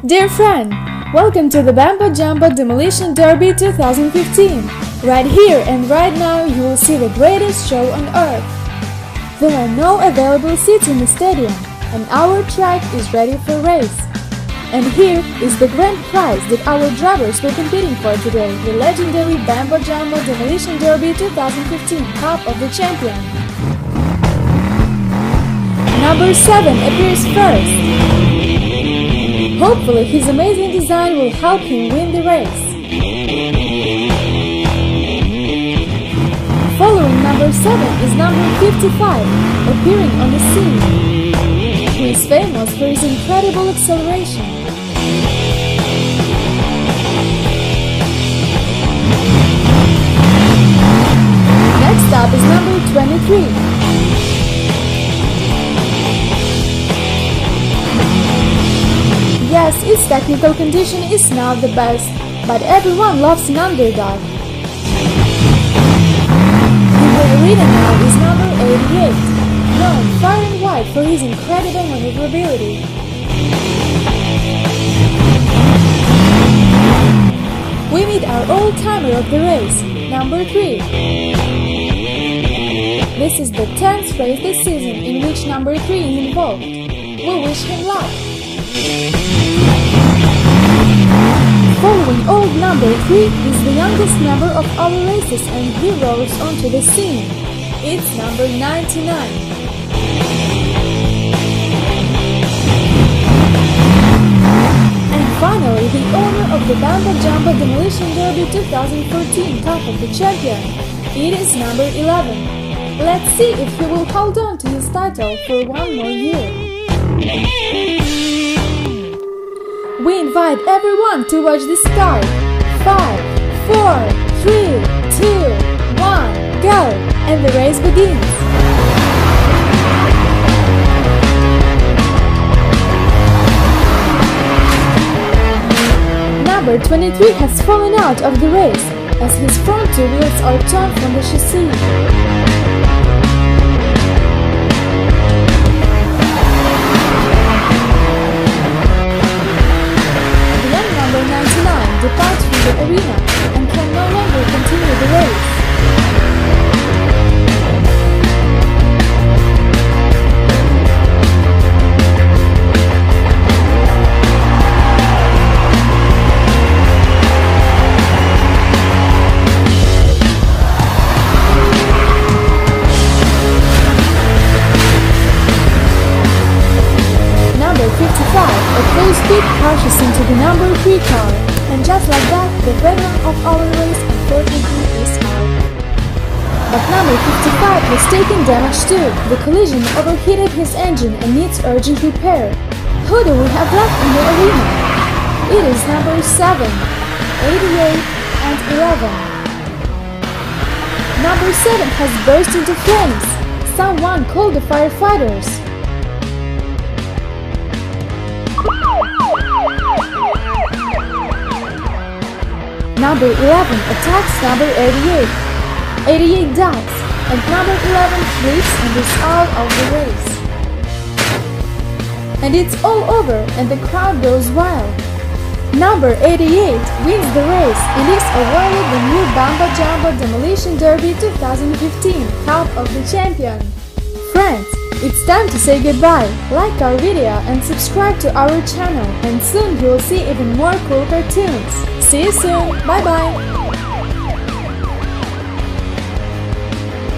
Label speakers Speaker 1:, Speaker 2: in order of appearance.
Speaker 1: Dear friend, welcome to the Bambo Jumbo Demolition Derby 2015. Right here and right now you will see the greatest show on earth. There are no available seats in the stadium and our track is ready for race. And here is the grand prize that our drivers were competing for today, the legendary Bambo Jumbo Demolition Derby 2015 Cup of the Champion. Number 7 appears first. Hopefully his amazing design will help him win the race. Following number 7 is number 55, appearing on the scene. He is famous for his incredible acceleration. Next up is number 23. Yes, its technical condition is not the best, but everyone loves an underdog. In the arena now is number 88, known far and wide for his incredible maneuverability. We meet our old-timer of the race, number 3. This is the 10th race this season in which number 3 is involved. We wish him luck. Following old number 3 is the youngest member of our races and he rose onto the scene. It's number 99. And finally, the owner of the Bambo Jumbo Demolition Derby 2014 Cup of the Champion. It is number 11. Let's see if he will hold on to his title for one more year. We invite everyone to watch the start. 5, 4, 3, 2, 1, go! And the race begins. Number 23 has fallen out of the race as his front two wheels are torn from the chassis. Departs from the arena and can no longer continue the race. Number 55 at full speed crashes into the number 3 car. And just like that, the venom of our race unfortunately is out. But number 55 has taken damage too. The collision overheated his engine and needs urgent repair. Who do we have left in the arena? It is number 7, 88 and 11. Number 7 has burst into flames. Someone call the firefighters. Number 11 attacks number 88. 88 dies, and number 11 flips and is out of the race. And it's all over, and the crowd goes wild. Number 88 wins the race and is awarded the new Bambo Jumbo Demolition Derby 2015 Cup of the Champion. Friends, it's time to say goodbye. Like our video and subscribe to our channel, and soon you will see even more cool cartoons. See you soon. Bye bye.